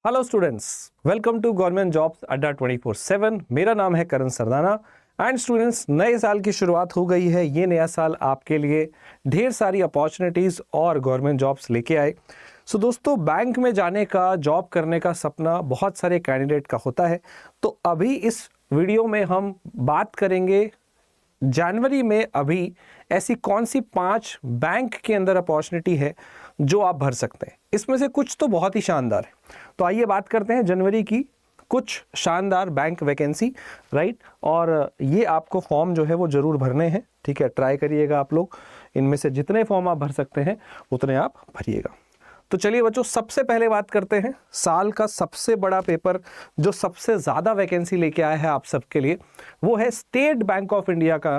Hello students, welcome to government jobs Adda 24/7। मेरा नाम है करण सरदाना एंड स्टूडेंट्स, नए साल की शुरुआत हो गई है। ये नया साल आपके लिए ढेर सारी अपॉर्चुनिटीज़ और गवर्नमेंट जॉब्स लेके आए। सो दोस्तों, बैंक में जाने का, जॉब करने का सपना बहुत सारे कैंडिडेट का होता है। तो अभी इस वीडियो में हम बात करेंगे जनवरी में अभी ऐसी कौन सी 5 बैंक के अंदर अपॉर्चुनिटी है जो आप भर सकते हैं। इसमें से कुछ तो बहुत ही शानदार है। तो आइए बात करते हैं जनवरी की कुछ शानदार बैंक वैकेंसी, राइट। और ये आपको फॉर्म जो है वो ज़रूर भरने हैं, ठीक है। ट्राई करिएगा आप लोग, इनमें से जितने फॉर्म आप भर सकते हैं उतने आप भरिएगा। तो चलिए बच्चों, सबसे पहले बात करते हैं साल का सबसे बड़ा पेपर जो सबसे ज़्यादा वैकेंसी लेके आया है आप सबके लिए। वो है स्टेट बैंक ऑफ इंडिया का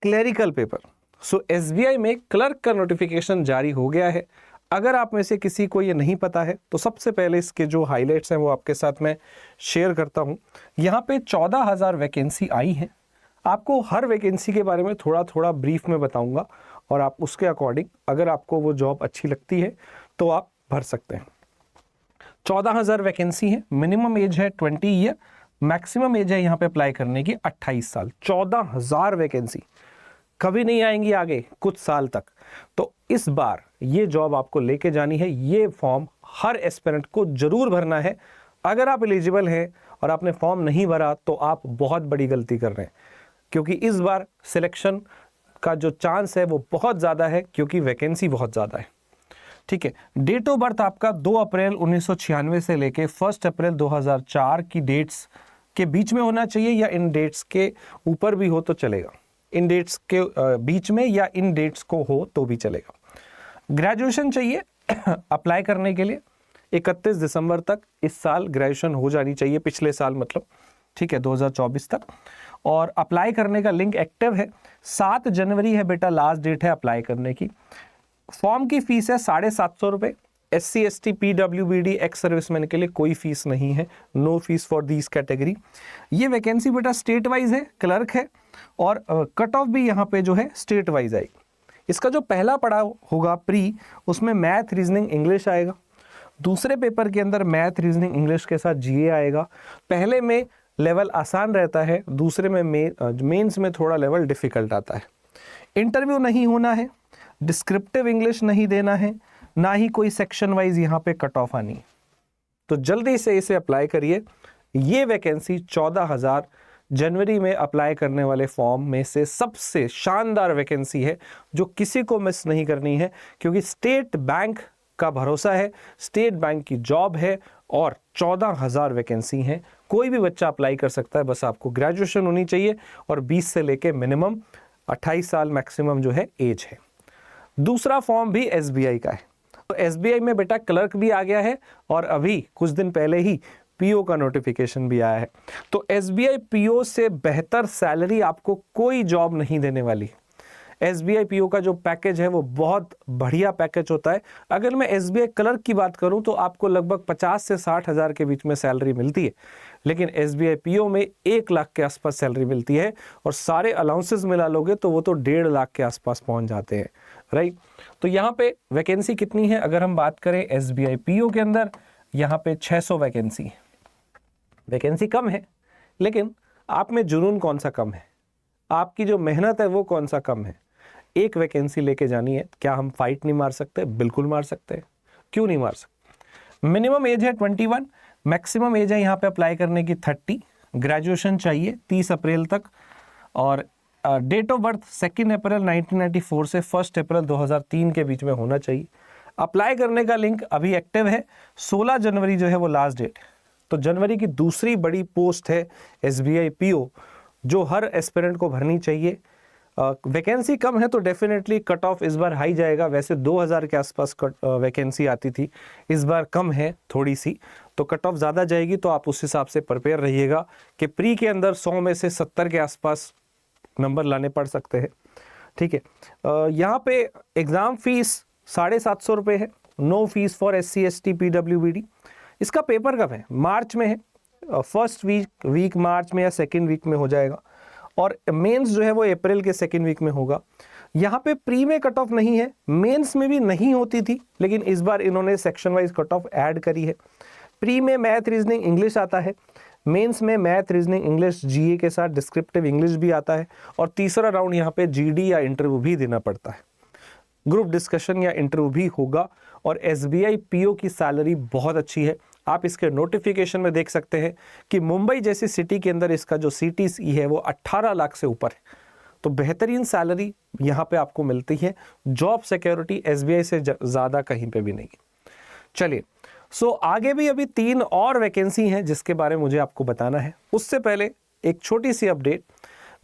क्लरिकल पेपर। सो एसबीआई में क्लर्क का नोटिफिकेशन जारी हो गया है। अगर आप में से किसी को ये नहीं पता है तो सबसे पहले इसके जो हाइलाइट्स हैं वो आपके साथ मैं शेयर करता हूँ। यहाँ पे 14,000 वैकेंसी आई हैं। आपको हर वैकेंसी के बारे में थोड़ा थोड़ा ब्रीफ में बताऊंगा और आप उसके अकॉर्डिंग अगर आपको वो जॉब अच्छी लगती है तो आप भर सकते हैं। 14,000 वैकेंसी है। मिनिमम एज है 20 ईयर, मैक्सिमम एज है यहाँ पे अप्लाई करने की 28 साल। 14,000 वैकेंसी कभी नहीं आएंगी आगे कुछ साल तक। तो इस बार ये जॉब आपको लेके जानी है। ये फॉर्म हर एस्पिरेंट को जरूर भरना है। अगर आप एलिजिबल हैं और आपने फॉर्म नहीं भरा तो आप बहुत बड़ी गलती कर रहे हैं, क्योंकि इस बार सिलेक्शन का जो चांस है वो बहुत ज़्यादा है, क्योंकि वैकेंसी बहुत ज़्यादा है, ठीक है। डेट ऑफ बर्थ आपका 2 अप्रैल 1996 से लेके 1 अप्रैल 2004 की डेट्स के बीच में होना चाहिए, या इन डेट्स के ऊपर भी हो तो चलेगा। इन डेट्स के बीच में या इन डेट्स को हो तो भी चलेगा। ग्रेजुएशन चाहिए अप्लाई करने के लिए। 31 दिसंबर तक इस साल ग्रेजुएशन हो जानी चाहिए, पिछले साल मतलब, ठीक है, 2024 तक। और अप्लाई करने का लिंक एक्टिव है। 7 जनवरी है बेटा लास्ट डेट है अप्लाई करने की। फॉर्म की फीस है 750 रुपये। SC ST PWBD ex serviceman के लिए कोई फीस नहीं है, no fees for this category. ये वैकेंसी बेटा स्टेट वाइज है, क्लर्क है, और कट ऑफ भी यहाँ पे जो है स्टेट वाइज आएगी। इसका जो पहला पड़ाव होगा प्री, उसमें मैथ, रीजनिंग, इंग्लिश आएगा। दूसरे पेपर के अंदर मैथ, रीजनिंग, इंग्लिश के साथ GA आएगा। पहले में लेवल आसान रहता है, दूसरे में मेंस में थोड़ा लेवल डिफिकल्ट आता है। इंटरव्यू नहीं होना है, डिस्क्रिप्टिव इंग्लिश नहीं देना है, ना ही कोई सेक्शन वाइज यहाँ पे कट ऑफ आनी है। तो जल्दी से इसे अप्लाई करिए। ये वैकेंसी 14,000 जनवरी में अप्लाई करने वाले फॉर्म में से सबसे शानदार वैकेंसी है, जो किसी को मिस नहीं करनी है, क्योंकि स्टेट बैंक का भरोसा है, स्टेट बैंक की जॉब है और 14,000 वैकेंसी हैं। कोई भी बच्चा अप्लाई कर सकता है, बस आपको ग्रेजुएशन होनी चाहिए और 20 से लेके मिनिमम 28 साल मैक्सिमम जो है एज है। दूसरा फॉर्म भी SBI का है। तो SBI में बेटा क्लर्क भी आ गया है और अभी कुछ दिन पहले ही PO का नोटिफिकेशन भी आया है। तो SBI PO से बेहतर सैलरी आपको कोई जॉब नहीं देने वाली। SBI PO का जो पैकेज है वो बहुत बढ़िया पैकेज होता है। अगर मैं SBI क्लर्क की बात करूं तो आपको लगभग 50 से 60 हज़ार के बीच में सैलरी मिलती है, लेकिन SBI PO में 1 लाख के आसपास सैलरी मिलती है, और सारे अलाउंसेस मिला लोगे तो वो तो 1.5 लाख के आसपास पहुंच जाते हैं, राइट। तो यहाँ पे वैकेंसी कितनी है अगर हम बात करें SBI PO के अंदर, यहाँ पे 600 वैकेंसी है। वैकेंसी कम है, लेकिन आप में जुनून कौन सा कम है, आपकी जो मेहनत है वो कौन सा कम है। एक वैकेंसी लेके जानी है, क्या हम फाइट नहीं मार सकते? बिल्कुल मार सकते हैं, क्यों नहीं मार सकते। मिनिमम एज है 21, मैक्सिमम एज है यहाँ पे अप्लाई करने की 30। ग्रेजुएशन चाहिए 30 अप्रैल तक, और डेट ऑफ बर्थ 2 अप्रैल 1994 से 1 अप्रैल 2003 के बीच में होना चाहिए। अप्लाई करने का लिंक अभी एक्टिव है। 16 जनवरी जो है वो लास्ट डेट। तो जनवरी की दूसरी बड़ी पोस्ट है SBI PO, जो हर एस्पिरेंट को भरनी चाहिए। वैकेंसी कम है तो डेफिनेटली कट ऑफ इस बार हाई जाएगा। वैसे 2000 के आसपास वैकेंसी आती थी, इस बार कम है थोड़ी सी, तो कट ऑफ ज़्यादा जाएगी। तो आप उस हिसाब से प्रिपेयर रहिएगा कि प्री के अंदर 100 में से 70 के आसपास नंबर लाने पड़ सकते हैं, ठीक है। यहाँ पे एग्ज़ाम फीस 750 रुपये है, no fees for SC ST PWBD। इसका पेपर कब है? मार्च में है, फर्स्ट वीक मार्च में या सेकेंड वीक में हो जाएगा, और मेंस जो है वो अप्रैल के सेकेंड वीक में होगा। यहाँ पे प्री में कट ऑफ नहीं है, मेंस में भी नहीं होती थी, लेकिन इस बार इन्होंने section wise cut off add करी है। प्री में मैथ, रीजनिंग, इंग्लिश आता है, मेंस में मैथ, रीजनिंग, इंग्लिश, जीए के साथ डिस्क्रिप्टिव इंग्लिश भी आता है, और तीसरा राउंड यहाँ पे जीडी या इंटरव्यू भी देना पड़ता है, ग्रुप डिस्कशन या इंटरव्यू भी होगा। और एसबीआई पीओ की सैलरी बहुत अच्छी है। आप इसके नोटिफिकेशन में देख सकते हैं कि मुंबई जैसी सिटी के अंदर इसका जो सीटीसी है वो 18 लाख से ऊपर है, तो बेहतरीन सैलरी यहाँ पे आपको मिलती है। जॉब सिक्योरिटी एसबीआई से ज़्यादा कहीं पे भी नहीं। चलिए, सो आगे भी अभी 3 और वैकेंसी हैं जिसके बारे में मुझे आपको बताना है। उससे पहले एक छोटी सी अपडेट,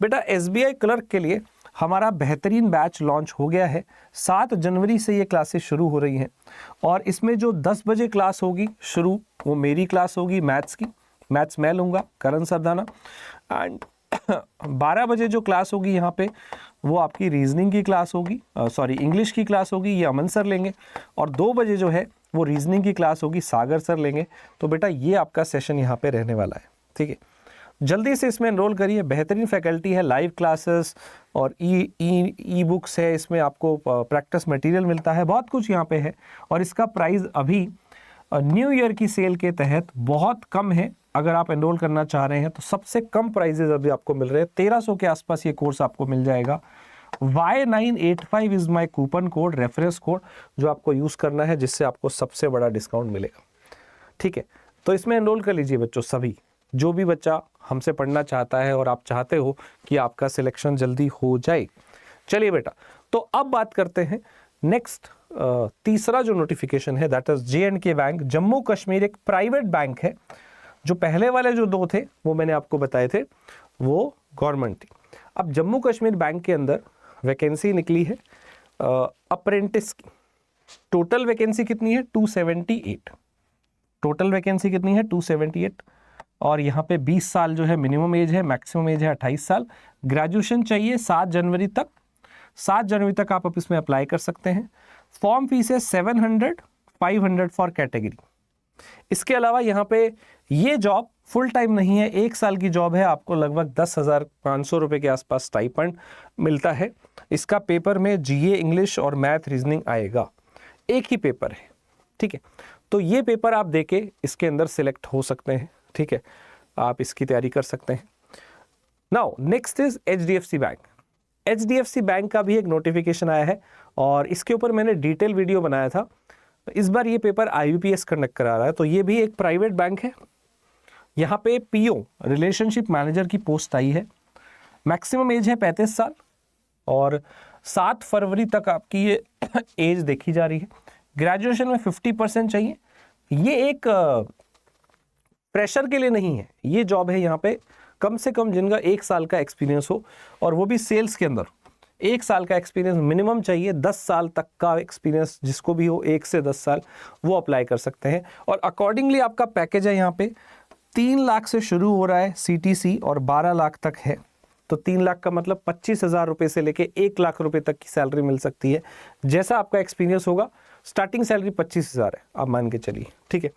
बेटा एसबीआई क्लर्क के लिए हमारा बेहतरीन बैच लॉन्च हो गया है। 7 जनवरी से ये क्लासेस शुरू हो रही हैं, और इसमें जो 10 बजे क्लास होगी शुरू, वो मेरी क्लास होगी मैथ्स की, मैथ्स मैं लूँगा, करण सरदाना। एंड 12 बजे जो क्लास होगी यहाँ पे वो आपकी रीजनिंग की क्लास होगी, इंग्लिश की क्लास होगी, ये अमन सर लेंगे। और 2 बजे जो है वो रीजनिंग की क्लास होगी, सागर सर लेंगे। तो बेटा ये आपका सेशन यहाँ पे रहने वाला है, ठीक है। जल्दी से इसमें एनरोल करिए, बेहतरीन फैकल्टी है, लाइव क्लासेस और ई बुक्स है, इसमें आपको प्रैक्टिस मटेरियल मिलता है, बहुत कुछ यहाँ पे है। और इसका प्राइस अभी न्यू ईयर की सेल के तहत बहुत कम है। अगर आप एनरोल करना चाह रहे हैं तो सबसे कम प्राइजेज अभी आपको मिल रहे हैं, 1300 के आसपास ये कोर्स आपको मिल जाएगा। Y985 is my coupon code, reference code, जो आपको यूज़ करना है, जिससे आपको सबसे बड़ा डिस्काउंट मिलेगा, ठीक है। तो इसमें एनरोल कर लीजिए बच्चों, सभी जो भी बच्चा हमसे पढ़ना चाहता है और आप चाहते हो कि आपका सिलेक्शन जल्दी हो जाए। चलिए बेटा, तो अब बात करते हैं नेक्स्ट तीसरा जो नोटिफिकेशन है, that is J&K bank, Jammu Kashmir एक प्राइवेट बैंक है। जो पहले वाले जो 2 थे वो मैंने आपको बताए थे वो गवर्नमेंट थी। अब जम्मू कश्मीर बैंक के अंदर वैकेंसी निकली है अप्रेंटिस की। टोटल वैकेंसी कितनी है? 278। टोटल वैकेंसी कितनी है? 278। और यहाँ पे 20 साल जो है मिनिमम एज है, मैक्सिमम एज है 28 साल। ग्रेजुएशन चाहिए 7 जनवरी तक। 7 जनवरी तक आप इसमें अप्लाई कर सकते हैं। फॉर्म फीस है 700, 500 फॉर कैटेगरी। इसके अलावा यहाँ पे ये जॉब फुल टाइम नहीं है, 1 साल की जॉब है। आपको लगभग 10,500 रुपये के आसपास स्टाइपेंड मिलता है। इसका पेपर में जीए, इंग्लिश और मैथ, रीजनिंग आएगा, एक ही पेपर है, ठीक है। तो ये पेपर आप देके इसके अंदर सिलेक्ट हो सकते हैं, ठीक है, आप इसकी तैयारी कर सकते हैं। Now next is HDFC bank. HDFC bank का भी एक नोटिफिकेशन आया है और इसके ऊपर मैंने डिटेल वीडियो बनाया था। इस बार ये पेपर IBPS कंडक्ट करा रहा है। तो ये भी एक प्राइवेट बैंक है। यहाँ पे PO रिलेशनशिप मैनेजर की पोस्ट आई है। मैक्सिमम एज है 35 साल और 7 फरवरी तक आपकी ये एज देखी जा रही है। ग्रेजुएशन में 50% चाहिए। ये एक प्रेशर के लिए नहीं है, ये जॉब है यहाँ पे कम से कम जिनका 1 साल का एक्सपीरियंस हो, और वो भी सेल्स के अंदर 1 साल का एक्सपीरियंस मिनिमम चाहिए। 10 साल तक का एक्सपीरियंस जिसको भी हो, 1 से 10 साल, वो अप्लाई कर सकते हैं। और अकॉर्डिंगली आपका पैकेज है यहाँ पे 3 लाख से शुरू हो रहा है CTC और 12 लाख तक है। तो 3 लाख का मतलब 25,000 रुपये से लेके 1 लाख रुपए तक की सैलरी मिल सकती है। जैसा आपका एक्सपीरियंस होगा, स्टार्टिंग सैलरी 25,000 है, आप मान के चलिए, ठीक है।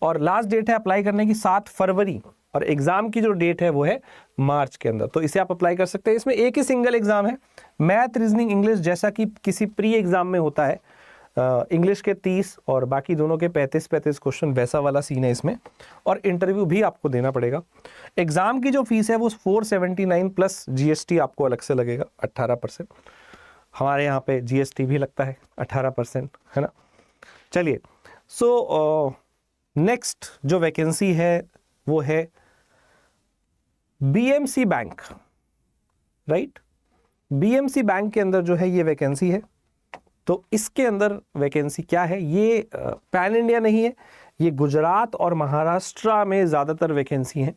और लास्ट डेट है अप्लाई करने की 7 फरवरी, और एग्जाम की जो डेट है वो है मार्च के अंदर। तो इसे आप अप्लाई कर सकते हैं। इसमें एक ही सिंगल एग्जाम है, मैथ, रीजनिंग, इंग्लिश, जैसा कि किसी प्री एग्जाम में होता है। इंग्लिश के 30 और बाकी दोनों के 35 क्वेश्चन, वैसा वाला सीन है इसमें। और इंटरव्यू भी आपको देना पड़ेगा। एग्जाम की जो फीस है वो 479 प्लस GST आपको अलग से लगेगा 18%। हमारे यहाँ पे GST भी लगता है 18%, है ना। चलिए, सो नेक्स्ट जो वैकेंसी है वो है BMC bank, right. BMC bank के अंदर जो है ये वैकेंसी है। तो इसके अंदर वैकेंसी क्या है? ये पैन इंडिया नहीं है, ये गुजरात और महाराष्ट्र में ज़्यादातर वैकेंसी है।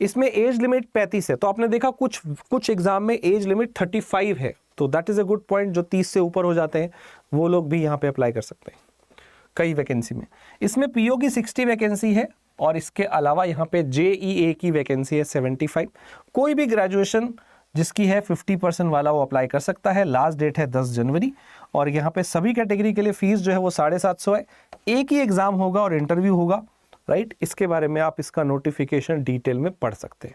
इसमें एज लिमिट 35 है। तो आपने देखा कुछ एग्जाम में एज लिमिट 35 है, तो that is a good point. जो 30 से ऊपर हो जाते हैं वो लोग भी यहाँ पे अप्लाई कर सकते हैं कई वैकेंसी में। इसमें PO की 60 वैकेंसी है और इसके अलावा यहाँ पे JEA की वैकेंसी है 75। कोई भी ग्रेजुएशन जिसकी है 50% वाला वो अप्लाई कर सकता है। लास्ट डेट है 10 जनवरी। और यहाँ पे सभी कैटेगरी के लिए फीस जो है वो 750 है। एक ही एग्जाम होगा और इंटरव्यू होगा, राइट। इसके बारे में आप इसका नोटिफिकेशन डिटेल में पढ़ सकते हैं।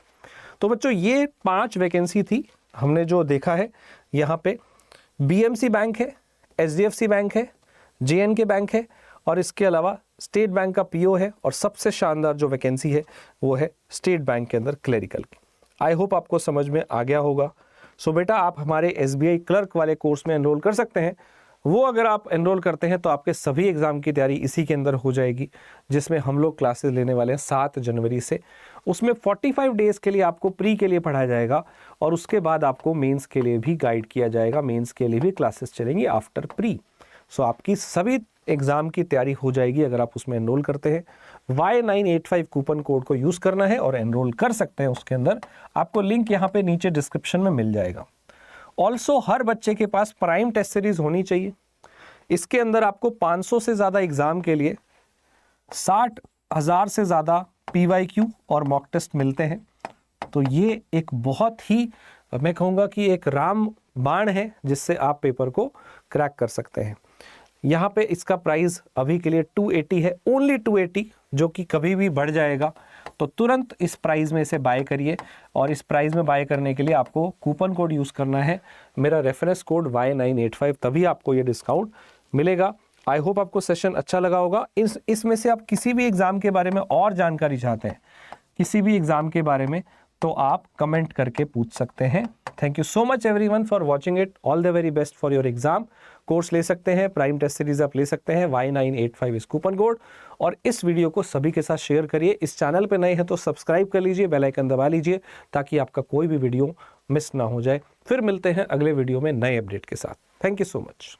तो बच्चों, ये 5 वैकेंसी थी हमने जो देखा है यहाँ पे। BMC बैंक है, HDFC बैंक है, JNK बैंक है और इसके अलावा स्टेट बैंक का PO है और सबसे शानदार जो वैकेंसी है वो है स्टेट बैंक के अंदर क्लरिकल की। आई होप आपको समझ में आ गया होगा। सो बेटा आप हमारे SBI क्लर्क वाले कोर्स में एनरोल कर सकते हैं। वो अगर आप एनरोल करते हैं तो आपके सभी एग्ज़ाम की तैयारी इसी के अंदर हो जाएगी, जिसमें हम लोग क्लासेस लेने वाले हैं 7 जनवरी से। उसमें 45 डेज़ के लिए आपको प्री के लिए पढ़ाया जाएगा और उसके बाद आपको मेंस के लिए भी गाइड किया जाएगा, मेंस के लिए भी क्लासेस चलेंगी आफ्टर प्री। सो आपकी सभी एग्ज़ाम की तैयारी हो जाएगी अगर आप उसमें एनरोल करते हैं। Y985 कूपन कोड को यूज़ करना है और एनरोल कर सकते हैं उसके अंदर। आपको लिंक यहाँ पे नीचे डिस्क्रिप्शन में मिल जाएगा। ऑल्सो हर बच्चे के पास प्राइम टेस्ट सीरीज होनी चाहिए। इसके अंदर आपको 500 से ज़्यादा एग्ज़ाम के लिए 60,000 से ज़्यादा PYQ और मॉक टेस्ट मिलते हैं। तो ये एक बहुत ही, मैं कहूँगा कि एक रामबाण है जिससे आप पेपर को क्रैक कर सकते हैं। यहाँ पे इसका प्राइस अभी के लिए 280 है, ओनली 280, जो कि कभी भी बढ़ जाएगा। तो तुरंत इस प्राइस में इसे बाय करिए और इस प्राइस में बाय करने के लिए आपको कूपन कोड यूज़ करना है, मेरा रेफरेंस कोड Y985, तभी आपको ये डिस्काउंट मिलेगा। आई होप आपको सेशन अच्छा लगा होगा। इसमें से आप किसी भी एग्ज़ाम के बारे में और जानकारी चाहते हैं, किसी भी एग्ज़ाम के बारे में, तो आप कमेंट करके पूछ सकते हैं। Thank you so much everyone for watching it. All the very best for your exam. Course ले सकते हैं, प्राइम टेस्ट सीरीज आप ले सकते हैं, Y985 इस कूपन कोड। और इस वीडियो को सभी के साथ शेयर करिए। इस चैनल पे नए हैं तो सब्सक्राइब कर लीजिए, बेल आइकन दबा लीजिए ताकि आपका कोई भी वीडियो मिस ना हो जाए। फिर मिलते हैं अगले वीडियो में नए अपडेट के साथ। Thank you so much.